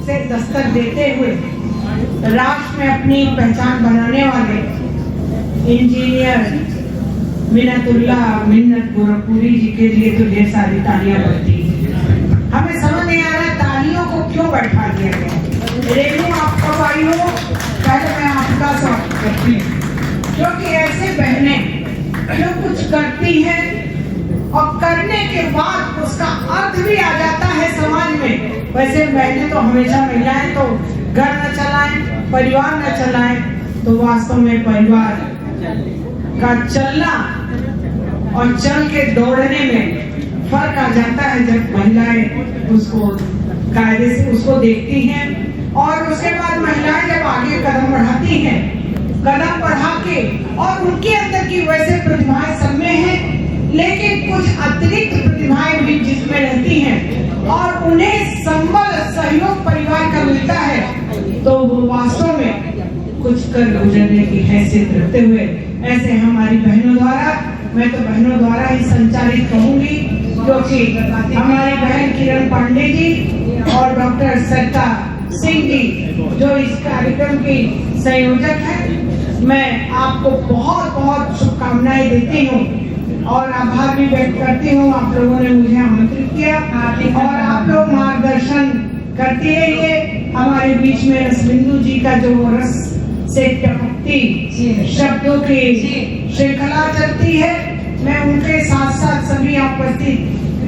से दस्तक देते हुए राष्ट्र में अपनी पहचान बनाने वाले इंजीनियर मिन्नत गोरखपुरी जी के लिए तो ढेर सारी तालियां बनती हैं। हमें समझ नहीं आ रहा तालियों को क्यों बैठा दिया गया। रेनू आप कब आई हो, पहले मैं आपका स्वागत करती हूँ, क्योंकि ऐसे बहनें जो कुछ करती हैं और करने के बाद उसका अर्थ भी आ जाता है समाज में। वैसे बहनें तो हमेशा, महिलाएं तो घर न चलाएं, परिवार न चलाएं, तो वास्तव में परिवार का चलना और चल के दौड़ने में फर्क आ जाता है जब महिलाएं उसको कायदे से उसको देखती हैं। और उसके बाद महिलाएं जब आगे कदम बढ़ाती हैं, कदम बढ़ा के, और उनके अंदर की वैसे प्रतिभाएं सब में हैं, लेकिन कुछ अतिरिक्त प्रतिभाएं भी जिसमें रहती हैं और उन्हें संबल सहयोग परिवार का मिलता है, तो वो वास्तव में कुछ कर गुजरने की हैसियत रखते हुए ऐसे हमारी बहनों द्वारा, मैं तो बहनों द्वारा ही संचालित कहूंगी, क्योंकि हमारी बहन किरण पांडे जी और डॉक्टर सरिता सिंह जी जो इस कार्यक्रम की संयोजक है, मैं आपको बहुत बहुत शुभकामनाएं देती हूँ और आभार भी व्यक्त करती हूँ। आप लोगों ने मुझे आमंत्रित किया और आप लोग मार्गदर्शन करते रहिए। हमारे बीच में रसबिंदु जी का जो रस से टपकती शब्दों की श्रृंखला चलती है, मैं उनके साथ साथ सभी उपस्थित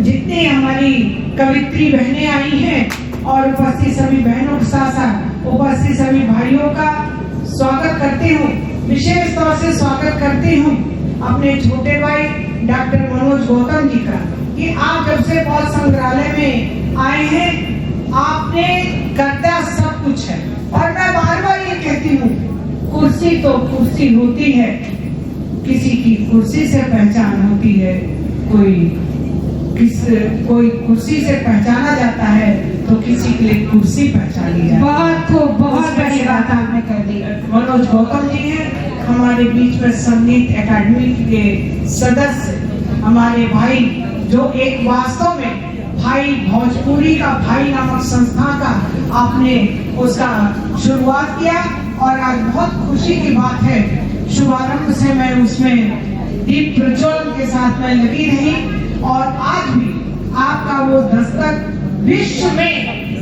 जितनी हमारी कवित्री बहनें आई हैं और उपस्थित सभी बहनों के साथ साथ उपस्थित सभी भाइयों का स्वागत करती हूँ। विशेष तौर से स्वागत करती हूँ अपने छोटे भाई डॉक्टर मनोज गौतम जी का, कि आप जब से बौद्ध संग्रहालय में आए हैं, आपने करता सब कुछ है। और मैं बार बार ये कहती हूँ, कुर्सी तो कुर्सी होती है, किसी की कुर्सी से पहचान होती है, कोई कुर्सी से पहचाना जाता है तो किसी के लिए कुर्सी पहचानी जाती है। बहुत बड़ी बात आपने कर दी। मनोज गौतम जी हैं हमारे बीच में, संगीत एकेडमी के सदस्य, हमारे भाई, जो एक वास्तव में भाई भोजपुरी का भाई नामक संस्था का आपने उसका शुरुआत किया और आज बहुत खुशी की बात है, शुभारंभ से मैं उसमें दीप प्रज्वलन के साथ में लगी रही और आज भी आपका वो दस्तक विश्व में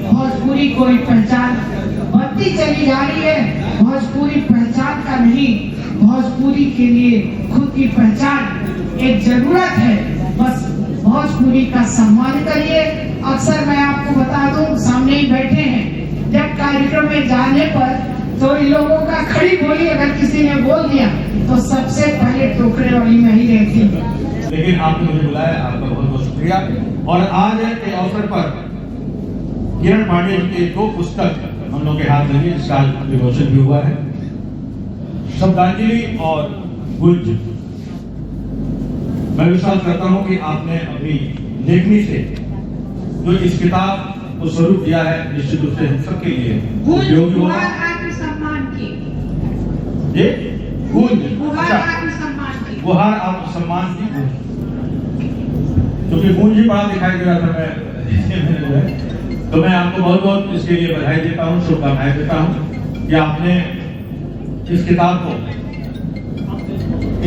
भोजपुरी को एक पहचान बढ़ती चली जा रही है। भोजपुरी पहचान का नहीं, भोजपुरी के लिए खुद की पहचान एक जरूरत है। बस भोजपुरी का सम्मान करिए। अक्सर मैं आपको बता दूं, सामने ही बैठे हैं, जब कार्यक्रम में जाने पर तो इन लोगों का खड़ी बोली अगर किसी ने बोल दिया तो सबसे पहले टोकरे वाली में ही रहती है। लेकिन आपने मुझे बुलाया, आपका बहुत बहुत शुक्रिया। और आज के अवसर पर किरण पांडे के 2 पुस्तक हम लोग के हाथ में इस साल विमोचन भी हुआ है, शब्दांजलि और गुंज। मैं विश्वास करता हूं कि आपने अपनी लेखनी से जो इस किताब को स्वरूप दिया है, निश्चित रूप से हम सबके लिए उपयोगी होगा। ये गुंज, गुहार आत्मसम्मान की गूंज, क्योंकि गूंज ही बड़ा दिखाई दे रहा था मैं तो मैं आपको बहुत बहुत इसके लिए बधाई देता हूँ, शुभकामनाएं देता हूँ कि आपने इस किताब को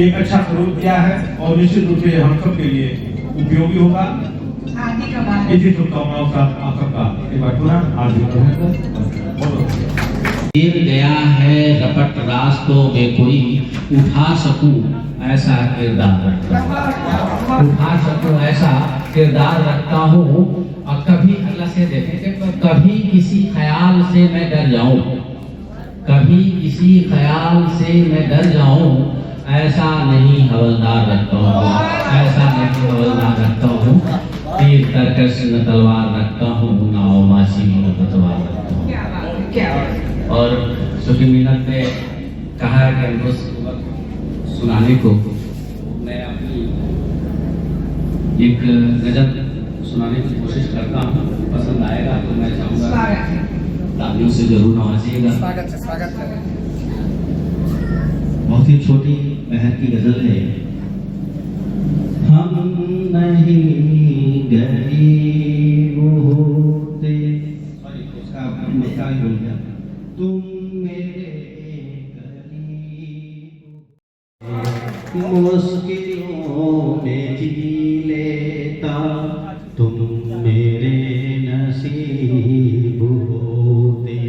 एक अच्छा स्वरूप दिया है और निश्चित रूप से हम सब के लिए उपयोगी होगा। इसी शुभकामनाओं का आप सबका एक बार पुनः हार्दिक गिर गया है रपट रास्तों में कोई, उठा सकूं ऐसा किरदार रखता हूँ। और कभी अल्लाह से देखेंगे, कभी किसी ख्याल से मैं डर जाऊं, कभी किसी ख्याल से मैं डर जाऊं, ऐसा नहीं हवलदार रखता हूँ, ऐसा नहीं हवलदार रखता हूँ। तीर तरकश में तलवार रखता हूँ, नाव मासी में पतवार रखता हूँ। और सुखी मिन्नत ने कहा है कि हमको सुनाने को, मैं अपनी एक गजल सुनाने की कोशिश करता हूँ। पसंद आएगा तो मैं चाहूँगा तालियों से जरूर नवाजिएगा। स्वागत है। बहुत ही छोटी बहन की गजल है। हम नहीं गरीब होते, उसका ताल बोल गया। तुम मेरे करीब मुश्किलों में जी लेता, तुम मेरे नसीब होते।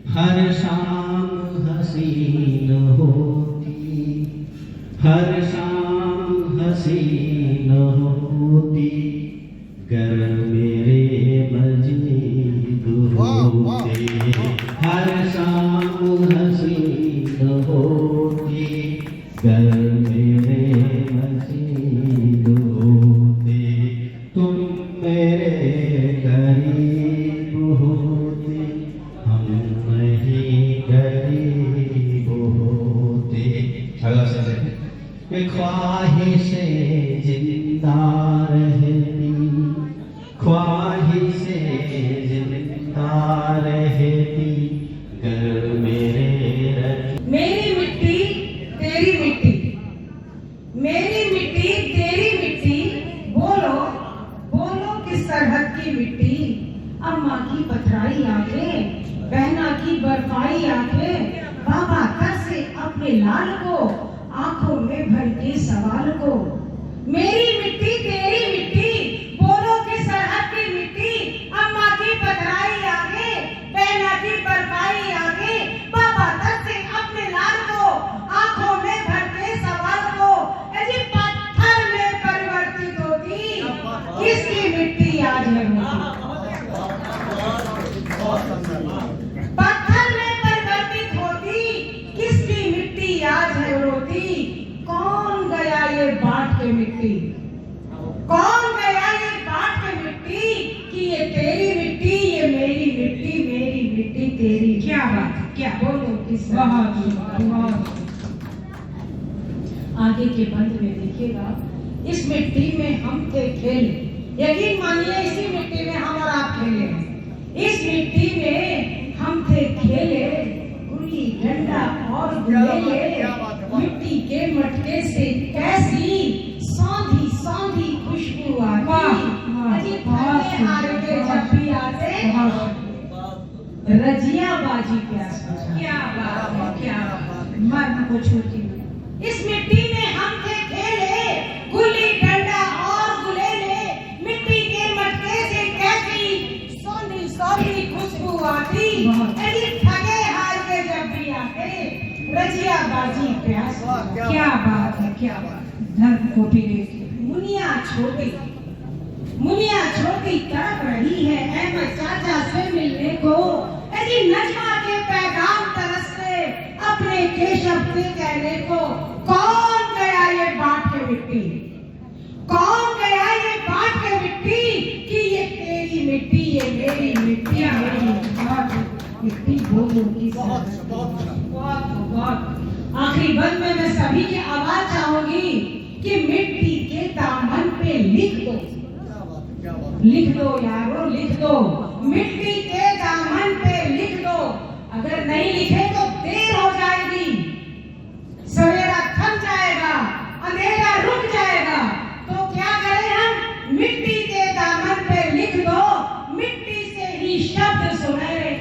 हर शाम हसीन होती, हर शाम हसीन होती, गर मेरे मजीद होते। हर शाम हसीन होती, गर मेरे मजीद होते। तुम मेरे गरीब होते, हम नहीं गरीब होते। अगला से ख्वाहिशे जिंदा रहती, ख्वाहिशे जिंदा रहती, गर मेरे मेरी मिट्टी तेरी मिट्टी, मेरी मिट्टी तेरी मिट्टी, बोलो बोलो किस सरहद की मिट्टी। अम्मा की पथराई आंखें, बहना की बर्फाई आंखें, बाबा तरसे अपने लाल को, आंखों में भर के सवाल को। मेरी मिट्टी तेरी मिट्टी, बोलो किस सरहद की मिट्टी। अम्मा की पथराई आंखें, बहना की बर्फाई आंखें, बाबा तरसे अपने लाल को, आंखों में भर के सवाल को। ऐसी पत्थर में परिवर्तित होती, किसकी मिट्टी आज है पत्थर में परिवर्तित होती, किसकी मिट्टी आज है रोती। कौन गया ये बांट के मिट्टी, कौन गया ये बांट के मिट्टी, कि ये तेरी मिट्टी ये मेरी मिट्टी, मेरी मिट्टी तेरी। क्या बात है, क्या बोलो किस बहुत आगे के बंद में देखिएगा, इस मिट्टी में हम थे खेले। यकीन मानिए इसी मिट्टी में हम और आप खेले हैं। इस मिट्टी में हम थे खेले, गुल्ली डंडा और गुलेले। मिट्टी के मटके से कैसी सौंधी सौंधी खुशबू आती। अजी थके हारे के जब भी आते, रजिया बाजी प्यास बुझा। क्या बात है, क्या मन को छूती हुई। इस मिट्टी में हम थे खेले, गुल्ली डंडा और गुलेले। मिट्टी के मटके से कैसी सौंधी सौंधी खुशबू आती। अजी थके हार के जब भी आते, रजिया बाजी प्यास। क्या बात है, क्या बात। धर्म कोठी मुनिया छोटी तड़प रही है अहमद चाचा से मिलने को। अजी नजमा के पैगाम तरसते अपने केशव के कहने को। कौन गया ये बांट के मिट्टी, कौन गया ये बांट के मिट्टी, कि ये तेरी मिट्टी ये मेरी मिट्टी, मेरी मिट्टी। बोलो की बहुत आखिरी बंद में मैं सभी की आवाज चाहूंगी कि मिट्टी के दामन पे लिख दो, लिख दो यारो लिख दो। मिट्टी के दामन पे लिख दो, अगर नहीं लिखे तो देर हो जाएगी। सवेरा थम जाएगा, अंधेरा रुक जाएगा, तो क्या करें हम। मिट्टी के दामन पे लिख दो, मिट्टी से ही शब्द सुनहरे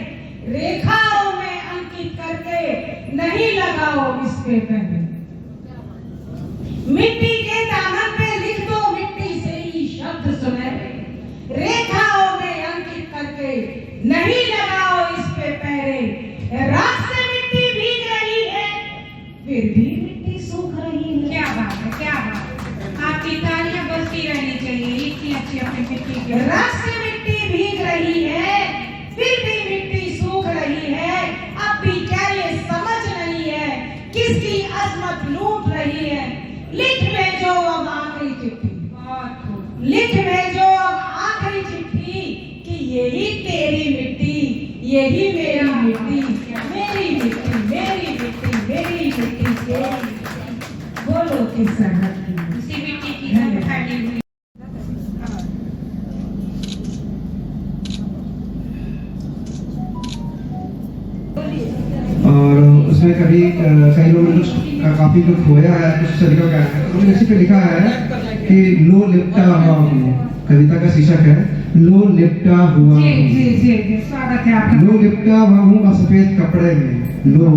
रेखाओं में अंकित करके नहीं लगाओ इस पे पहले। मिट्टी के दामन पे लिख दो, मिट्टी से ही शब्द सुनहरे रेखाओं में अंकित करके नहीं लगाओ इस पे पहरे। रात से मिट्टी भीग रही है, फिर भी मिट्टी सूख रही है। क्या बात है, क्या बात। आपकी तालियां बजती रहनी चाहिए, इतनी अच्छी अपनी मिट्टी की। रात से मिट्टी भीग रही है, फिर भी मिट्टी सूख रही है। अब भी क्या ये समझ नहीं है किसकी अजमत लूट रही है। लिख में जो अब आखिरी चिट्ठी, लिख में जो अब आखिरी चिट्ठी, कि यही तेरी मिट्टी यही मेरी मिट्टी, मेरी मिट्टी मेरी मिट्टी मेरी मिट्टी तेरी। बोलो किस सरहद की, उसी मिट्टी की हम फैली हुई। और उसमें कभी कई लोगों ने काफी कुछ खोया है, कुछ तरीका का है। उन्होंने इसी पे लिखा है कि लो लिपटा हुआ कविता का शीर्षक है लो लिपटा हुआ जी हूँ। जी जी जी, स्वागत है आपका। लो लिपटा हुआ हूँ अब सफेद कपड़े में, लो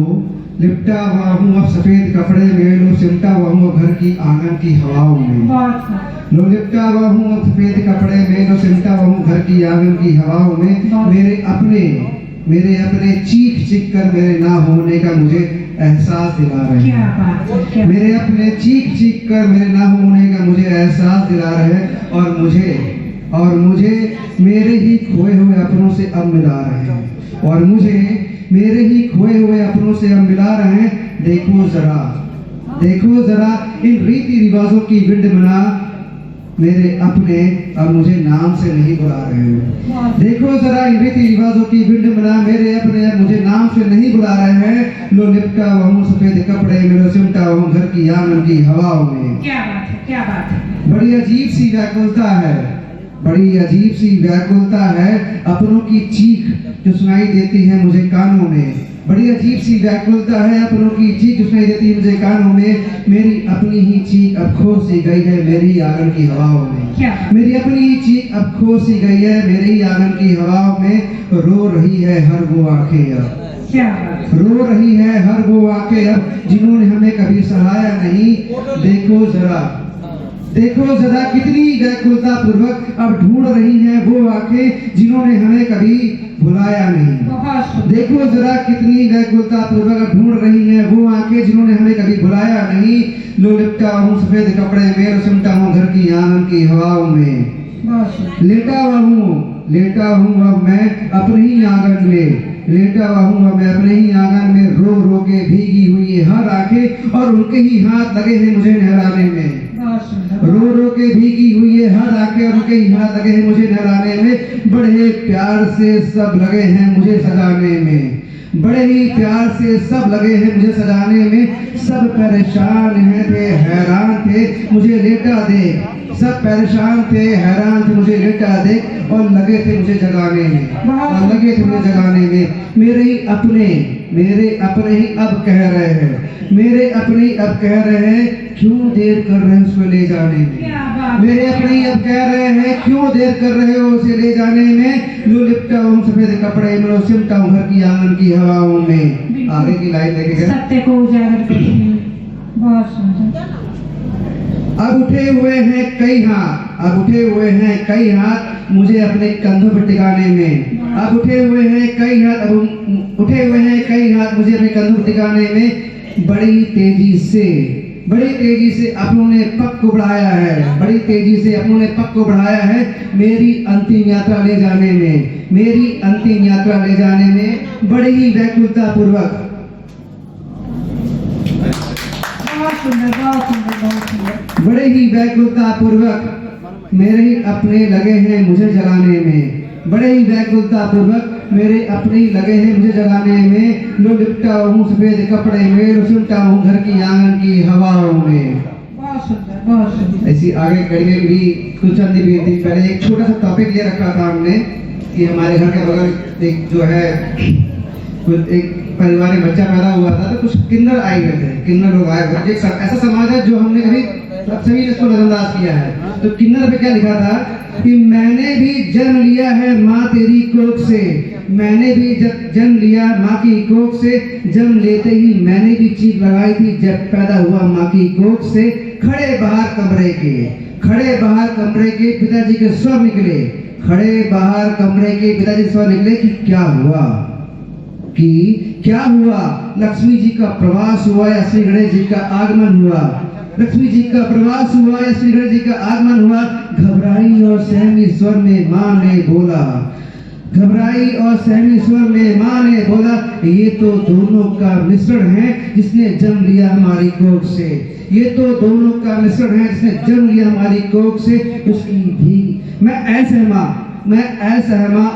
लिपटा हुआ हूँ अब सफेद कपड़े में, लो सिमटा हुआ हूँ अब घर की आंगन की हवाओं में। बहुत खूब। लो लिपटा हुआ हूँ अब सफेद कपड़े में, लो सिमटा हुआ हूँ घर की आंगन की हवाओं में। मेरे अपने चीख चीख कर मेरे ना होने का मुझे एहसास दिला रहे क्या हैं। बात है, क्या मेरे अपने चीख चीख कर मेरे ना होने का मुझे एहसास दिला रहे हैं, और मुझे मेरे ही खोए हुए अपनों से अब मिला रहे हैं, और मुझे मेरे ही खोए हुए अपनों से अब मिला रहे हैं। देखो जरा इन रीति रिवाजों की विडंबना, मेरे अपने अब मुझे नाम से नहीं बुला रहे हैं। देखो जरा इन रीति रिवाजों की विडंबना, मेरे अपने अब मुझे नाम से नहीं बुला रहे हैं। लो लिपटा हुआ हूँ सफेद कपड़े में, लो सिमटा हुआ हूँ घर की आंगन की हवाओं में। क्या बात है, क्या बात है। बड़ी अजीब सी व्याकुलता है, बड़ी अजीब सी व्याकुलता है अपनों की चीख जो सुनाई देती है मुझे कानों में। बड़ी अजीब सी व्याकुलता है अपनों की चीख जो सुनाई देती है मुझे कानों में। मेरी अपनी ही चीख अब खो सी गई है मेरी आंगन की हवाओं में। क्या? मेरी अपनी ही चीख अब खो सी गई है मेरी आंगन की हवाओं में। रो रही है हर वो आंखें अब, क्या बात है। रो रही है हर वो आंखें अब जिन्होंने हमें कभी सहाया नहीं। देखो जरा कितनी व्याकुलता पूर्वक अब ढूंढ रही हैं वो आंखें जिन्होंने हमें कभी भुलाया नहीं। बहुत खूब। देखो जरा कितनी व्याकुलता पूर्वक अब ढूंढ रही हैं वो आंखें जिन्होंने हमें कभी भुलाया नहीं। लो लिपटा हूँ सफेद कपड़े में, सिमटा हूँ घर की आंगन की हवाओं में। बहुत खूब। लेटा हूँ अब मैं अपने ही आंगन में, लेटा हुआ हूँ अब मैं अपने ही आंगन में। रो रो के भीगी हुई है हर आंखें और उनके ही हाथ लगे हैं मुझे नहलाने में। बहुत सुंदर। रो रो के भीगी हुई है हर आंखें और उनके ही हाथ लगे हैं मुझे नहलाने में। बड़े प्यार से सब लगे हैं मुझे सजाने में, बड़े ही प्यार से सब लगे हैं मुझे सजाने में। सब परेशान हैं थे हैरान थे मुझे लेटा दे, सब परेशान थे हैरान थे मुझे लेटा दे और लगे थे मुझे जगाने में, और लगे थे मुझे जगाने में। मेरे अपने ही अब कह रहे हैं, मेरे अपने ही अब कह रहे हैं क्यों देर कर रहे हैं उसको ले जाने में। क्या बात। मेरे अपने ही अब कह रहे हैं क्यों देर कर रहे हो उसे ले जाने में। लो लिपटा हूँ सफेद कपड़े में, लो सिमटा हूँ घर की आंगन की हवाओं में। आगे की लाइन लेके गए। सत्य को उजागर करती हुई। बहुत सुंदर। अब उठे हुए हैं कई हाथ मुझे अपने कंधों पर टिकाने में। अब उठे हुए हैं कई हाथ मुझे अपने कंधों पर टिकाने में। बड़ी तेजी से अपनों ने पग को बढ़ाया है, बड़ी तेजी से अपनों ने पग को बढ़ाया है मेरी अंतिम यात्रा ले जाने में, मेरी अंतिम यात्रा ले जाने में। बड़ी ही व्याकुलता पूर्वक। बहुत सुंदर, बहुत सुंदर, बहुत सुंदर। बड़े ही व्याकुलता पूर्वक मेरे ही अपने लगे हैं मुझे जगाने में, बड़े ही व्याकुलता पूर्वक मेरे अपने ही लगे हैं मुझे जगाने में। लो लिपटा हूँ सफेद कपड़े में, लो सिमटा हूँ घर की आंगन की हवाओं में। बहुत सुंदर, बहुत सुंदर। ऐसी आगे कड़ी में भी कुछ चंद दिन पहले एक छोटा सा टॉपिक ले रखा था हमने कि हमारे घर के बगल एक जो है एक परिवार में बच्चा पैदा हुआ था तो कुछ किन्नर आए हुए थे, किन्नर लोग आए हुए। एक ऐसा समाज है जो हमने कभी सभी ने इसको नजरअंदाज किया है। तो किन्नर पे क्या लिखा था कि मैंने भी जन्म लिया है माँ तेरी कोख से, मैंने भी जब जन्म लिया माँ की कोख से। जन्म लेते ही मैंने भी चीख लगाई थी जब पैदा हुआ माँ की कोख से। खड़े बाहर कमरे के पिताजी के स्वर निकले, खड़े बाहर कमरे के पिताजी स्वर निकले कि क्या हुआ। लक्ष्मी जी का प्रवास हुआ या श्री गणेश जी का आगमन हुआ, लक्ष्मी जी का प्रवास हुआ या श्री गणेश जी का आगमन हुआ। घबराई और सहमी स्वर में माँ ने बोला, घबराई और सहमी स्वर में माँ ने बोला ये तो दोनों का मिश्रण है जिसने जन्म लिया हमारी कोख से, ये तो दोनों का मिश्रण है जिसने जन्म लिया हमारी कोख से। उसकी भी मैं असहमा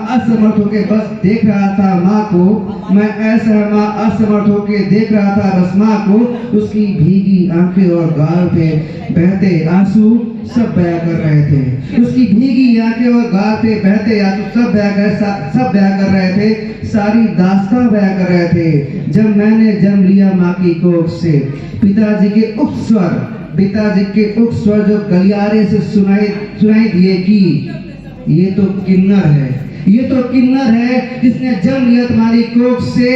असमर्थ होके बस देख रहा था माँ को, मैं असहमा असमर्थ होके देख रहा था बस माँ को। उसकी भीगी आंखें और गाल पे बहते आंसू सब बया कर रहे थे, उसकी भीगी आंखें और गाल पे बहते आंसू सब बया कर रहे थे, सारी दास्तां बया कर रहे थे। जब मैंने जन्म लिया माँ की कोख से, पिताजी के उक्त स्वर जो गलियारे से सुनाई दिए कि ये तो किन्नर है, ये तो किन्नर है जिसने जन्म लिया तुम्हारी कोख से।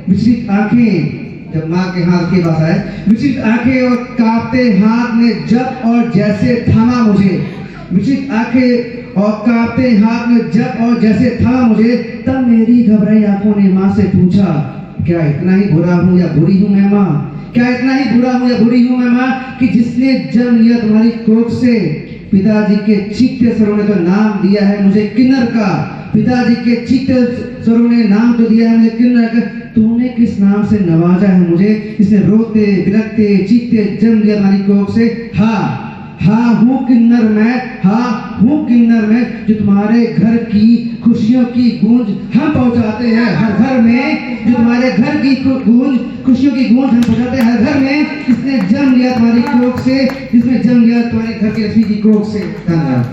विचलित आंखें, जब माँ के हाथ की बात है, विचलित आंखें और कांपते हाथ ने जब और जैसे थामा मुझे। विचलित आंखें और कांपते हाथ में जब और जैसे थामा मुझे। तब मेरी घबराई आंखों ने माँ से पूछा, क्या इतना ही बुरा हूँ या बुरी हूँ मैं माँ? क्या इतना ही बुरा हूँ या बुरी हूँ मैं माँ कि जिसने जन्म लिया तुम्हारी कोख से? पिताजी के चीखते स्वरों ने तो नाम दिया है मुझे किन्नर का। पिताजी के चीखते स्वरों ने नाम तो दिया है मुझे किन्नर का। तूने किस नाम से नवाजा है मुझे, इसने रोते बिलखते चीखते जन्म लिया तुम्हारी कोख से? हाँ हाँ हूँ किन्नर मैं, हाँ हूँ किन्नर मैं, जो तुम्हारे घर की खुशियों की गूंज हम पहुंचाते हैं हर घर में। जो तुम्हारे घर की गूंज, खुशियों की गूंज हम पहुंचाते हैं हर घर में। जिसने जन्म लिया तुम्हारी कोख से, जिसने जन्म लिया तुम्हारे घर की लक्ष्मी की कोख से। धन्यवाद।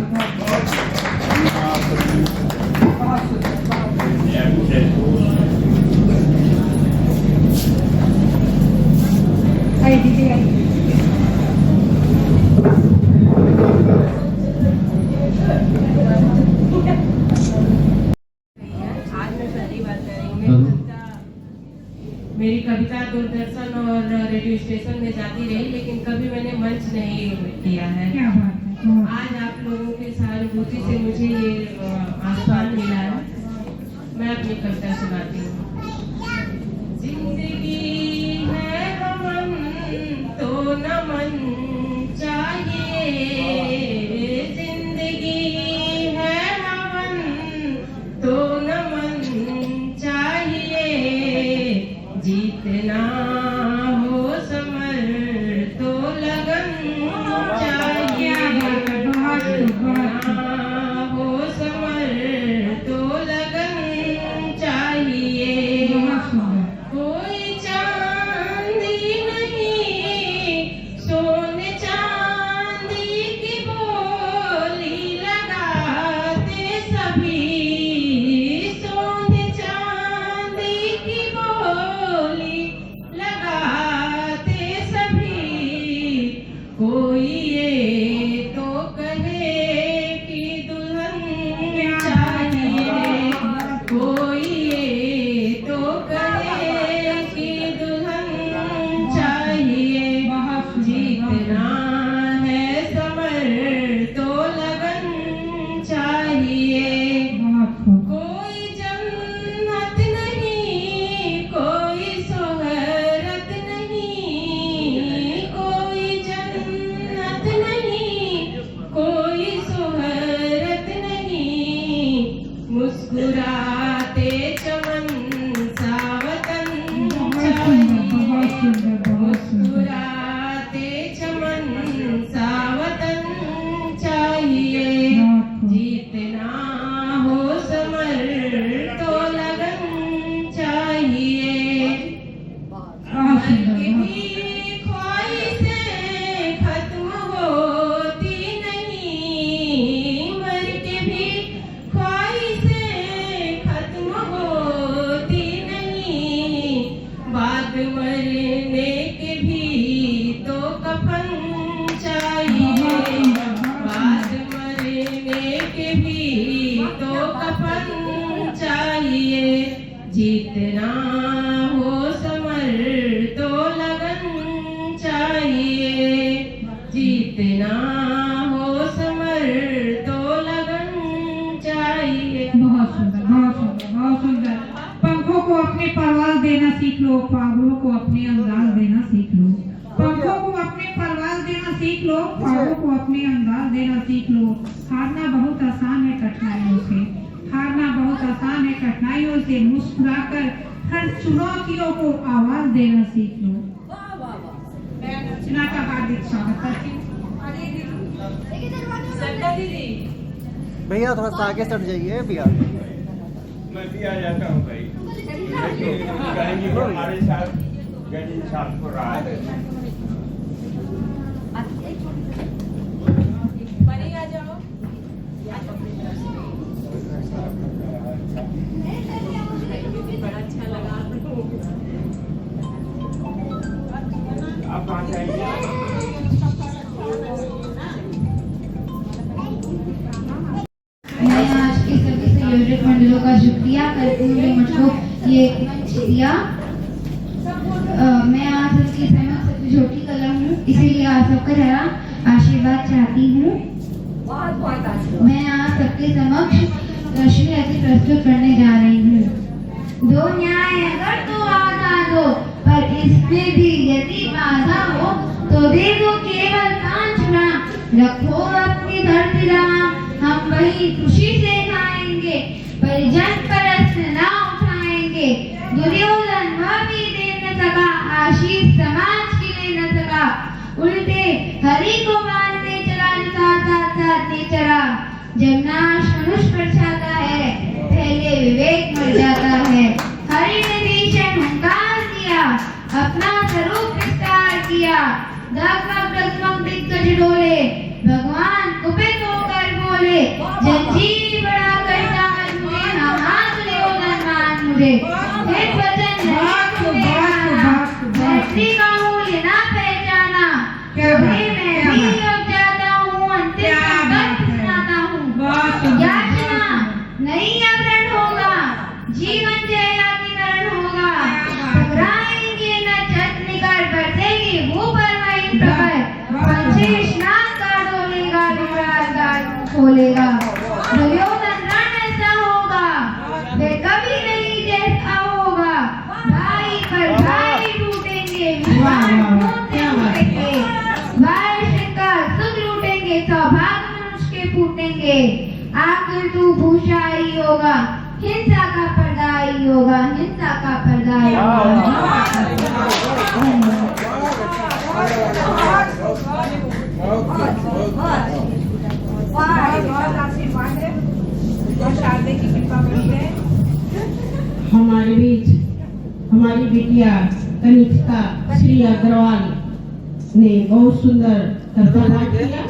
मेरी कविता दूरदर्शन और रेडियो स्टेशन में जाती रही, लेकिन कभी मैंने मंच नहीं किया है। क्या बात है। आज आप लोगों की सहानुभूति से मुझे ये आशीर्वाद मिला है। मैं अपनी कविता सुनाती हूँ। जिंदगी है रमन तो नमन चाहिए, जिंदगी है रमन तो नमन चाहिए, जीतना हो समर तो लगन चाहिए, जीतना हो समर तो लगन चाहिए। कोई चांदी नहीं सोने चांदी की बोली लगाते सभी, सोने चांदी की बोली लगाते सभी। कोई ये तो कहे कि दुल्हन चाहिए, कोई ये तो कहे कि दुल्हन चाहिए, जीतना है समर तो लगन चाहिए। कोई जन्नत नहीं कोई सोहरत नहीं, कोई जन्नत नहीं कोई सोहरत नहीं, मुस्कुराते चमन सा वतन चाहिए, मुस्कुराते चमन सा वतन चाहिए, जीतना हो समर तो लगन चाहिए। मर के भी ख्वाहिशें खत्म होती नहीं, मर के भी ख्वाहिशें खत्म होती नहीं, बाद मरने के भी तो कफन चाहिए, बाद मरने के भी तो कफन चाहिए, जीतना हो समर तो लगन चाहिए, जीतना हो समर तो लगन चाहिए। बहुत सुंदर, बहुत सुंदर, बहुत सुंदर। पंखों को अपने परवाज़ देना सीख लो, ख्वाबों को अपने अंदाज देना सीख लो। पंखों को अपने परवाज़ देना सीख लो, ख्वाबों को अपने अंदाज देना सीख लो। हारना बहुत आसान है कठिनाइयों से, हारना बहुत आसान है कठिनाइयों से, मुस्कुराकर हर चुनौतियों को आवाज देना सीख लो। मैं अर्चना का हार्दिक स्वागत करती हूँ। भैया थोड़ा सा आगे सट जाइए भैया। मैं भी आ जाता हूँ भाई, कहेंगे कि हमारे साथ गणित साथ हो रहा है। आ जाओ। बड़ा अच्छा लगा। आप आ जाइए। मुझे एक मंच दिया। मैं आप सबके समक्ष सबसे छोटी कलम हूँ, इसीलिए आप सबका जरा आशीर्वाद चाहती हूँ। मैं आप सबके समक्ष रश्मि अति प्रस्तुत करने जा रही हूँ। दो न्याय अगर तो आधा दो, पर इसमें भी यदि बाधा हो तो दे दो केवल कांचना। रखो अपनी धरती राम, हम वही खुशी से खाएंगे, परिजन परस्त ना उठाएंगे। दुर्योधन वह भी दे न सका, आशीष समाज के ले न सका। उल्टे हरि को मारने चला जो साथ चला। जब नाश मनुष्य पर छाता है, पहले विवेक मर जाता है। हरि ने भीषण हुंकार किया, अपना स्वरूप विस्तार किया। दगमग दिग्गज डोले, भगवान कुपित होकर बोले। जंजीर बड़ा करता है मुझे, हाथ दुर्योधन मान मुझे। एक वचन धरती का मूल्य ना पहचाना, मैं भी अब जाता हूँ, अंतिम संकल्प सुनाता हूँ। याचना नहीं अवरण होगा, जीवन जयातिकरण होगा। घबराएंगे न छत निकल, बरसेगी मुंह पर वही प्रखर। पंछी स्नान का डोलेगा, विकराल द्वार खोलेगा। दुर्योधन रण ऐसा होगा, वे कभी नहीं जैसा होगा। भाई पर भाई टूटेंगे, विश्वास टूटेंगे। भाई शिकार सुख लूटेंगे, सौभाग्य मनुष्य के फूटेंगे। आखिर तू भूषा ही होगा, हिंसा का पर्दा ही होगा, हिंसा का पर्दा ही होगा। हमारे बीच हमारी बिटिया कनिष्का श्री अग्रवाल ने बहुत सुंदर कविता किया।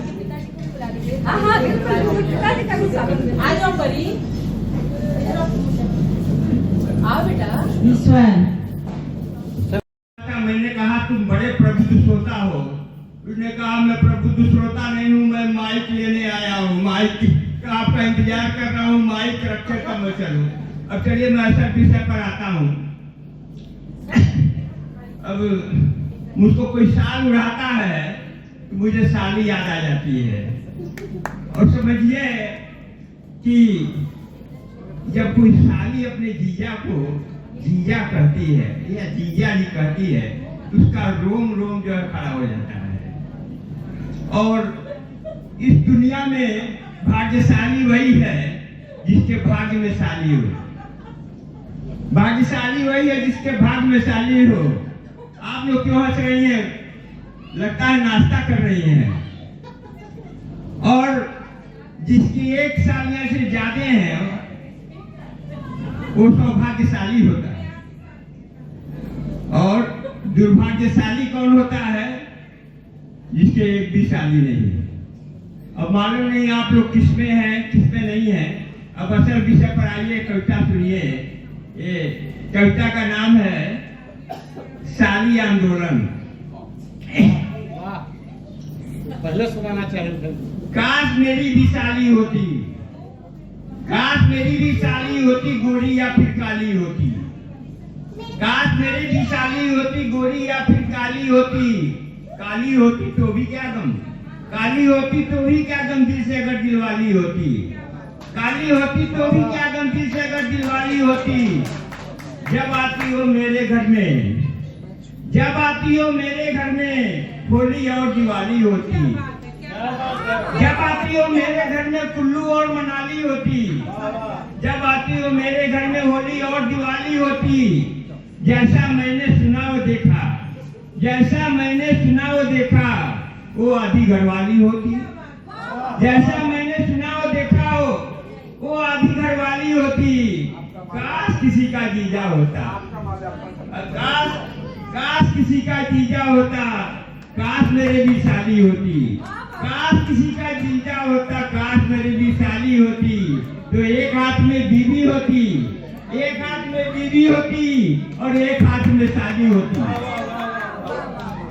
ईश्वर, मैंने कहा तुम बड़े प्रबुद्ध श्रोता हो। उसने कहा मैं प्रबुद्ध श्रोता नहीं हूँ, मैं माइक लेने आया हूँ, माइक का आपका इंतजार कर रहा हूँ, माइक रखे तब मैं चलूँ। अब चलिए मैं ऐसा विषय पर आता हूँ। अब मुझको कोई साल उड़ाता है तो मुझे साली याद आ जाती है। और समझिए कि जब कोई साली अपने जीजा को जीजा कहती है या जीजा जी कहती है तो उसका रोम रोम जो है खड़ा हो जाता है। और इस दुनिया में भाग्यशाली वही है जिसके भाग्य में साली हो। भाग्यशाली वही है जिसके भाग्य में साली हो। आप लोग क्यों हंस रही हैं? लगता है नाश्ता कर रही हैं। और जिसकी एक सालियां से ज्यादा है वो सौभाग्यशाली होता है। और दुर्भाग्यशाली कौन होता है? जिसके एक भी शादी नहीं है। अब मालूम नहीं आप लोग किसमें हैं किसमें नहीं है। अब असल विषय पर आइए, कविता सुनिए। ये कविता का नाम है साली आंदोलन। पहले सुनाना चाहिए। काश मेरी भी साली होती, काश मेरी भी साली होती, गोरी या फिर काली होती। काश मेरी भी साली होती, गोरी या फिर काली होती। काली होती तो भी क्या गम, काली होती तो भी क्या गम, दिल से अगर दिलवाली होती। काली होती तो भी क्या गम, दिल से अगर दिलवाली होती। जब आती हो मेरे घर में, जब आती हो मेरे घर में, होली और दिवाली होती। जब आती हो मेरे घर में, कुल्लू और मनाली होती। जब आती हो मेरे घर में, होली और दिवाली होती। जैसा मैंने सुना वो देखा, जैसा मैंने सुना वो देखा, वो आधी घरवाली होती। जैसा मैंने सुना वो देखा हो, वो आधी घरवाली होती। काश किसी का जीजा होता, काश काश किसी का जीजा होता, काश मेरे भी साली होती। काश किसी का जीजा होता, काश मेरी भी साली होती। तो एक हाथ में बीवी होती, एक हाथ में बीवी होती और एक हाथ में साली होती।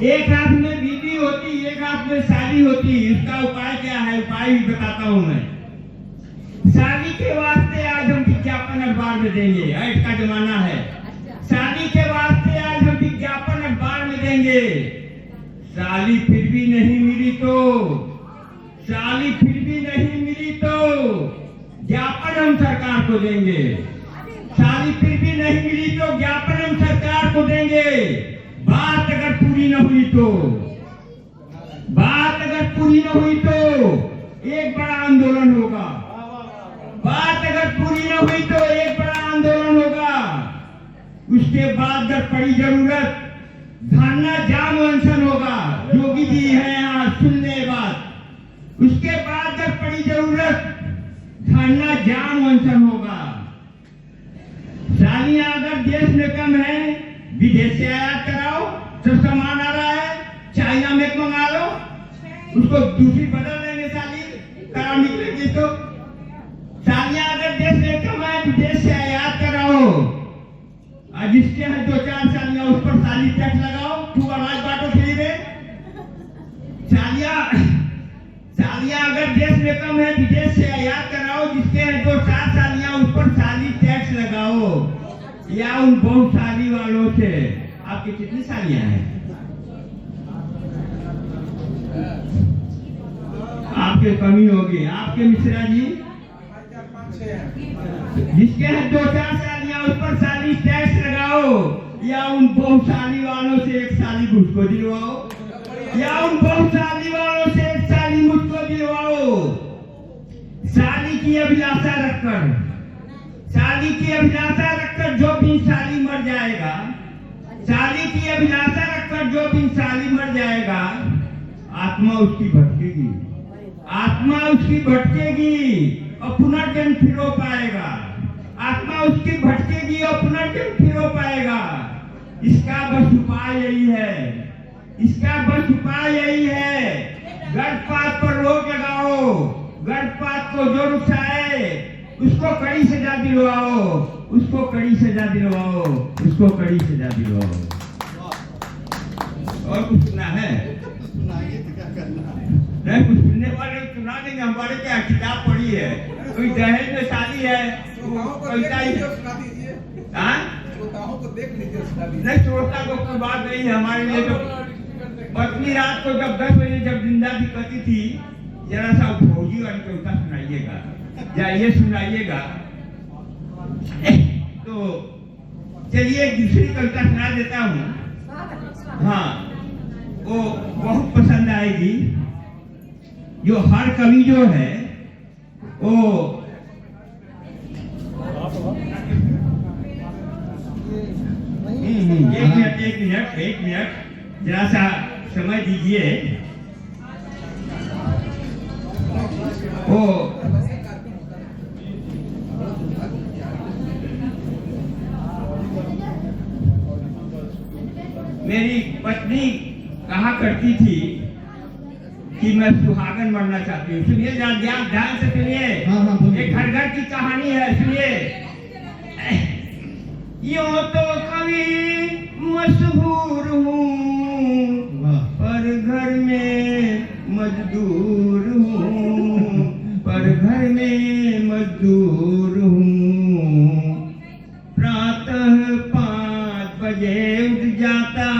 एक हाथ में बीवी होती, एक हाथ में साली होती। इसका उपाय क्या है? उपाय भी बताता हूँ मैं। साली के वास्ते आज हम विज्ञापन अखबार में देंगे, ऐड का जमाना है। देंगे, साली फिर भी नहीं मिली तो, साली फिर भी नहीं मिली तो ज्ञापन हम सरकार को देंगे, साली फिर भी नहीं मिली तो ज्ञापन हम सरकार को देंगे। बात अगर पूरी न हुई तो, बात अगर पूरी न हुई तो एक बड़ा आंदोलन होगा, बात अगर पूरी न हुई तो एक बड़ा आंदोलन होगा। उसके बाद अगर पड़ी जरूरत धरना जाम अनशन होगा। योगी जी हैं यहाँ, सुन ले बात। उसके बाद अगर पड़ी जरूरत धरना जाम अनशन होगा। सालियां अगर देश में कम है, विदेश से आयात कराओ, सब सामान आ रहा है, चाइना में मंगा लो, उसको दूसरी बदल देंगे साली, करा निकलेगी तो। सालियां अगर देश में कम है, विदेश से आयात कराओ। आज जिसके हैं 2-4 सालियां, उस पर साली टैक्स लगाओ, खूब अनाज बांटो फ्री में। सालियां अगर देश में कम है, विदेश से आयात कराओ। जिसके हैं 2-4 सालियां, उस पर साली टैक्स लगाओ। या उन बहुत साली वालों से, आपकी कितनी सालियां हैं? आपके कमी होगी, आपके मिश्रा जी जिसके हैं 2-4 सालियां, उस पर साली टैक्स लगाओ। या उन बहुत साली वालों से एक साली मुझको दिलवाओ, या उन बहुत साली वालों से एक साली मुझको दिलवाओ। साली की अभिलाषा रखकर, साली की अभिलाषा रखकर जो भी साली मर जाएगा, साली की अभिलाषा रखकर जो भी साली मर जाएगा, आत्मा उसकी भटकेगी, आत्मा उसकी भटकेगी और पुनर्जन्म फिर हो पाएगा। आत्मा उसकी भटकेगी और पुनर्जन्म फिर हो पाएगा। इसका बस उपाय यही है, इसका बस उपाय यही है। गर्भपात पर रोक लगाओ, गर्भपात को जो रुकाए उसको कड़ी सजा दिलवाओ, उसको कड़ी सजा दिलवाओ, उसको कड़ी सजा दिलवाओ। और कुछ सुना है? नहीं, कुछ सुनने वाले सुना देंगे। हमारे क्या किताब पढ़ी है, कोई दहेज में शादी है, कविता ही नहीं, श्रोता को कोई बात नहीं है। हमारे लिए तो पत्नी रात को जब 10 बजे जब जिंदा भी करती थी, जरा सा भौजी वाली कविता सुनाइएगा, जाइए सुनाइएगा। तो चलिए एक दूसरी कविता सुना देता हूँ। हाँ, वो बहुत पसंद आएगी। जो हर कवि जो है वो एक मिनट जरा सा समय दीजिए। वो मेरी पत्नी कहा करती थी कि मैं सुहागन मरना चाहती हूँ। सुनिए ध्यान से सुनिए, एक घर घर की कहानी है, सुनिए। यूं तो कवि मशहूर हूँ, पर घर में मजदूर हूँ, पर घर में मजदूर हूँ। प्रातः 5 बजे उठ जाता,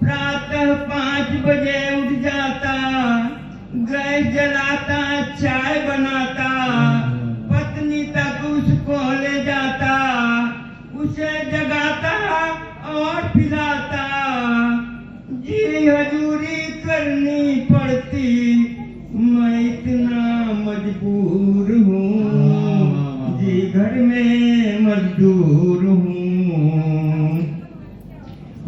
प्रातः 5 बजे उठ जाता, गैस जलाता, चाय बनाता, पत्नी तक उसको ले जाता, उसे जगाता और पिलाता। जी हजूरी करनी पड़ती, मैं इतना मजबूर हूँ, जी घर में मजदूर हूँ।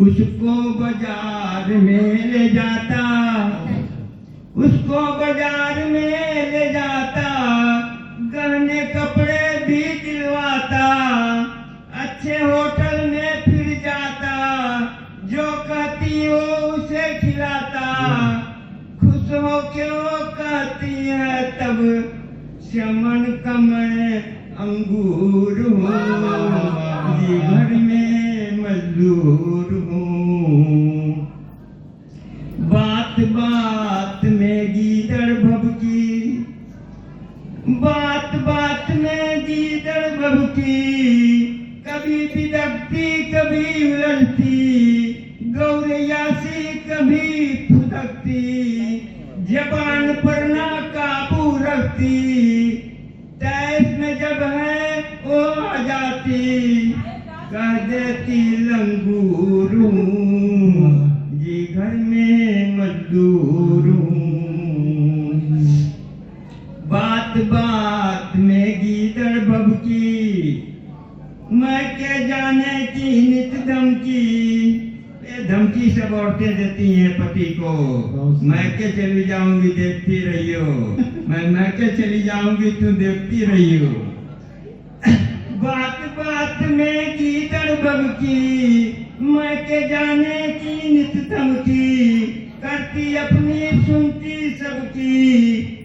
उसको बाजार में ले जाता, उसको बाजार में ले जाता, गहने कपड़े भी दिलवाता, अच्छे होटल में फिर जाता, जो कहती हो उसे खिलाता। खुश हो क्यों कहती है तब, चमन का मैं अंगूर हूँ, जी घर में मजदूर हूँ। बात बात में गीदड़ भभकी, बात बात में गीदड़ भभकी, कभी बिदकती कभी उलझती, गौरैया कभी फुदकती, जबान पर ना काबू रखती, तैस में जब है वो आ जाती, कह देती लंगूरू, जी घर में मजदूरू। बात बात में गीदड़ बबकी, मैं के जाने की नित धमकी, धमकी सब औरतें देती हैं पति को, मैं के चली जाऊंगी देखती रहियो, मैं के चली जाऊंगी तू देखती रहियो। बात बात में गीदड़ बबकी, मैं के जाने की नित धमकी, करती अपनी सुनती सबकी,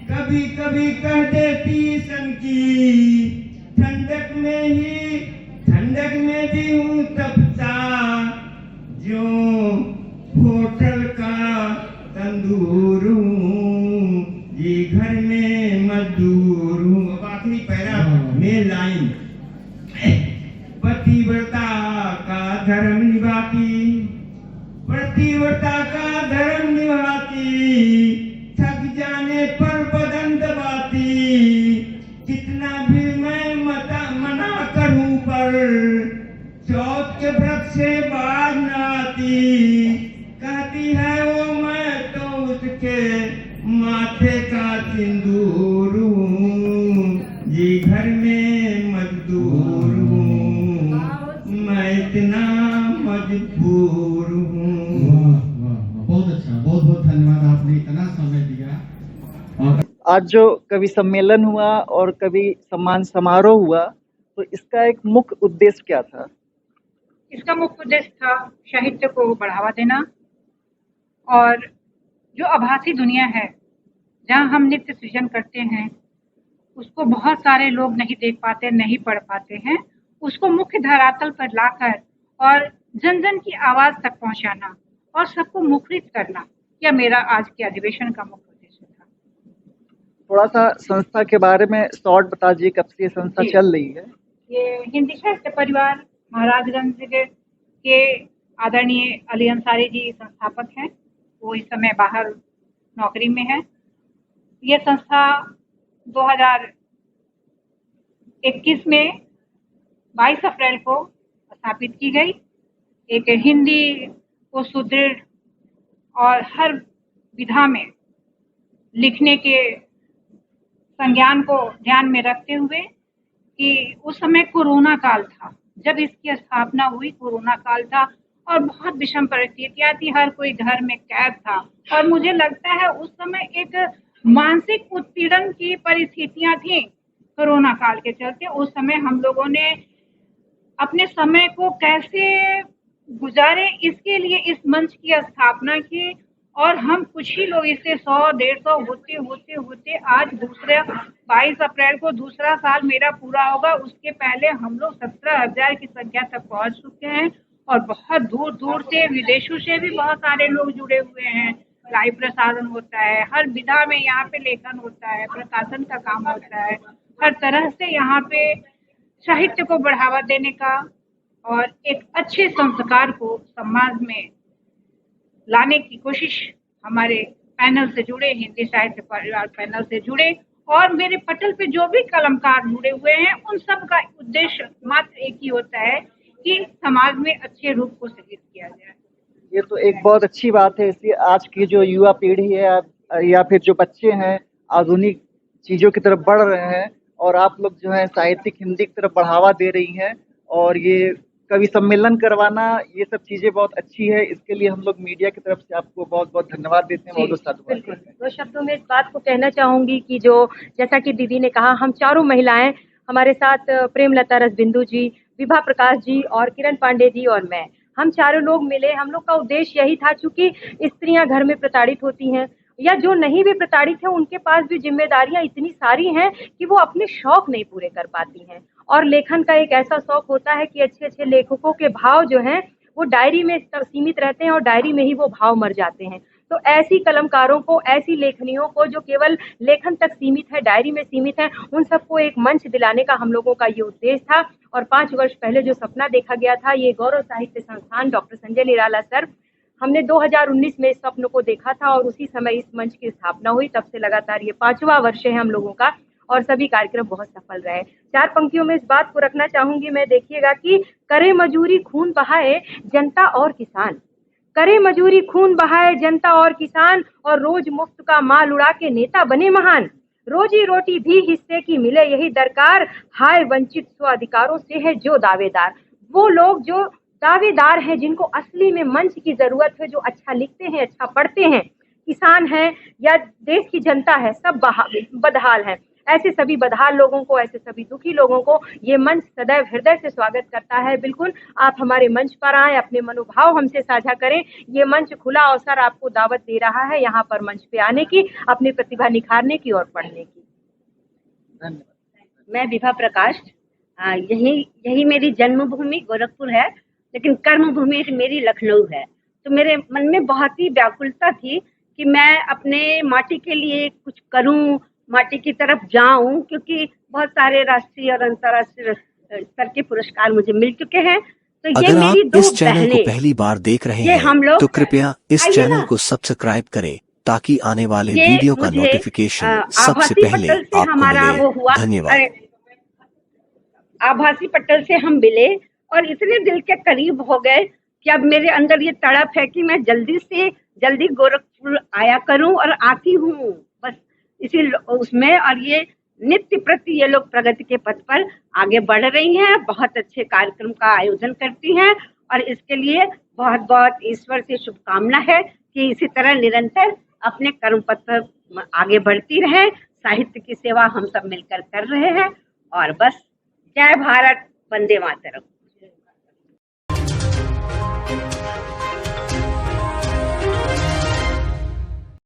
कभी कभी कह देती सनकी। ठंडक में भी हूँ तपता, जो होटल का तंदूर हूँ, ये घर में मजदूर हूँ। अब आखिरी पैरा में लाइन, पतिव्रता का धर्म निभाती, पतिव्रता का धर्म निभाती, थक जाने पर बदन दबाती, कितना भी मैं मना करूं पर चौथ के व्रत से बाहर न आती, कहती है वो मैं तो उसके माथे का सिंदूर हूँ, जी घर में मजदूर हूँ, मैं इतना मजबूर हूँ। बहुत अच्छा, बहुत बहुत धन्यवाद, आपने इतना समय दिया। और आज जो कवि सम्मेलन हुआ और कवि सम्मान समारोह हुआ, तो इसका एक मुख्य उद्देश्य क्या था? इसका मुख्य उद्देश्य था साहित्य को बढ़ावा देना, और जो आभासी दुनिया है जहां हम नित्य सृजन करते हैं उसको बहुत सारे लोग नहीं देख पाते, नहीं पढ़ पाते हैं, उसको मुख्य धरातल पर लाकर और जन जन की आवाज तक पहुंचाना और सबको मुखरित करना, यह मेरा आज के अधिवेशन का मुख्य उद्देश्य था। थोड़ा सा संस्था के बारे में शॉर्ट बता दीजिए, कब से ये संस्था चल रही है? ये हिंदी साहित्य परिवार महाराजगंज के आदरणीय अली अंसारी जी संस्थापक हैं, वो इस समय बाहर नौकरी में है। ये संस्था 2021 में 22 अप्रैल को स्थापित की गई। एक हिंदी को सुदृढ़ और हर विधा में लिखने के संज्ञान को ध्यान में रखते हुए कि उस समय कोरोना काल था, जब इसकी स्थापना हुई कोरोना काल था और बहुत विषम परिस्थितियां थी, हर कोई घर में कैद था और मुझे लगता है उस समय एक मानसिक उत्पीड़न की परिस्थितियां थी कोरोना काल के चलते। उस समय हम लोगों ने अपने समय को कैसे गुजारे इसके लिए इस मंच की स्थापना की और हम कुछ ही लोग इससे 100-150 होते आज 22 अप्रैल को दूसरा साल मेरा पूरा होगा। उसके पहले हम लोग 17,000 की संख्या तक पहुंच चुके हैं और बहुत दूर दूर से विदेशों से भी बहुत सारे लोग जुड़े हुए हैं। लाइव प्रसारण होता है, हर विधा में यहाँ पे लेखन होता है, प्रकाशन का काम होता है, हर तरह से यहाँ पे साहित्य को बढ़ावा देने का और एक अच्छे संस्कार को समाज में लाने की कोशिश हमारे पैनल से जुड़े, हिंदी साहित्य परिवार पैनल से जुड़े और मेरे पटल पे जो भी कलमकार जुड़े हुए हैं उन सब का उद्देश्य मात्र एक ही होता है कि समाज में अच्छे रूप को सृजित किया जाए। ये तो एक बहुत अच्छी बात है। इसलिए आज की जो युवा पीढ़ी है या फिर जो बच्चे हैं आधुनिक चीजों की तरफ बढ़ रहे हैं और आप लोग जो है साहित्यिक हिंदी की तरफ बढ़ावा दे रही हैं और ये कवि सम्मेलन करवाना, ये सब चीजें बहुत अच्छी है। इसके लिए हम लोग मीडिया की तरफ से आपको बहुत बहुत धन्यवाद देते हैं। बहुत साधुवाद देते हैं। 2 शब्दों में इस बात को कहना चाहूंगी कि जो जैसा कि दीदी ने कहा, हम चारों महिलाएं, हमारे साथ प्रेमलता रसबिंदु जी, विभा प्रकाश जी और किरण पांडे जी और मैं, हम चारों लोग मिले। हम लोग का उद्देश्य यही था, चूंकि स्त्रियां घर में प्रताड़ित होती हैं या जो नहीं भी प्रताड़ित है उनके पास भी जिम्मेदारियां इतनी सारी हैं कि वो अपने शौक नहीं पूरे कर पाती हैं। और लेखन का एक ऐसा शौक होता है कि अच्छे अच्छे लेखकों के भाव जो हैं वो डायरी में सीमित रहते हैं और डायरी में ही वो भाव मर जाते हैं। तो ऐसी कलमकारों को, ऐसी लेखनियों को जो केवल लेखन तक सीमित है, डायरी में सीमित है, उन सबको एक मंच दिलाने का हम लोगों का ये उद्देश्य था। और 5 वर्ष पहले जो सपना देखा गया था, ये गौरव साहित्य संस्थान डॉक्टर संजय निराला सर हमने 2019 में इस स्वप्न को देखा था और उसी समय इस मंच की स्थापना हुई। तब से लगातार ये 5वां वर्ष है हम लोगों का और सभी कार्यक्रम बहुत सफल रहे। 4 पंक्तियों में इस बात को रखना चाहूंगी मैं, देखिएगा कि करे मजूरी खून बहाए जनता और किसान, करे मजूरी खून बहाए जनता और किसान, और रोज मुफ्त का माल उड़ा के नेता बने महान, रोजी रोटी भी हिस्से की मिले यही दरकार, हाय वंचित स्व अधिकारों से है जो दावेदार। वो लोग जो दावेदार हैं, जिनको असली में मंच की जरूरत है, जो अच्छा लिखते हैं, अच्छा पढ़ते हैं, किसान हैं या देश की जनता है, सब बदहाल हैं। ऐसे सभी बदहाल लोगों को, ऐसे सभी दुखी लोगों को ये मंच सदैव हृदय से स्वागत करता है। बिल्कुल आप हमारे मंच पर आएं, अपने मनोभाव हमसे साझा करें। ये मंच खुला अवसर आपको दावत दे रहा है यहाँ पर मंच पे आने की, अपनी प्रतिभा निखारने की और पढ़ने की। मैं विभा प्रकाश, यही मेरी जन्मभूमि गोरखपुर है, लेकिन कर्मभूमि मेरी लखनऊ है। तो मेरे मन में बहुत ही व्याकुलता थी कि मैं अपने माटी के लिए कुछ करूं, माटी की तरफ जाऊं, क्योंकि बहुत सारे राष्ट्रीय और अंतर्राष्ट्रीय स्तर के पुरस्कार मुझे मिल चुके हैं। तो ये अगर मेरी आप दो इस चैनल को बहनें, पहली बार देख रहे ये हम हैं लोग तो कृपया इस आइए चैनल ना। को सब्सक्राइब करें ताकि आने वाले ये वीडियो का मुझे, नोटिफिकेशन सबसे आभासी पहले पटल से आपको हमारा वो हुआ। मिले। धन्यवाद। आभासी पटल से हम मिले और इतने दिल के करीब हो गए कि अब मेरे अंदर ये तड़प है कि मैं जल्दी से जल्दी गोरखपुर आया करूं, और आती हूं बस इसी उसमें। और ये नित्य प्रति ये लोग प्रगति के पथ पर आगे बढ़ रही हैं, बहुत अच्छे कार्यक्रम का आयोजन करती हैं, और इसके लिए बहुत बहुत ईश्वर से शुभकामना है कि इसी तरह निरंतर अपने कर्म पथ पर आगे बढ़ती रहे। साहित्य की सेवा हम सब मिलकर कर रहे हैं, और बस जय भारत, वंदे मातरम।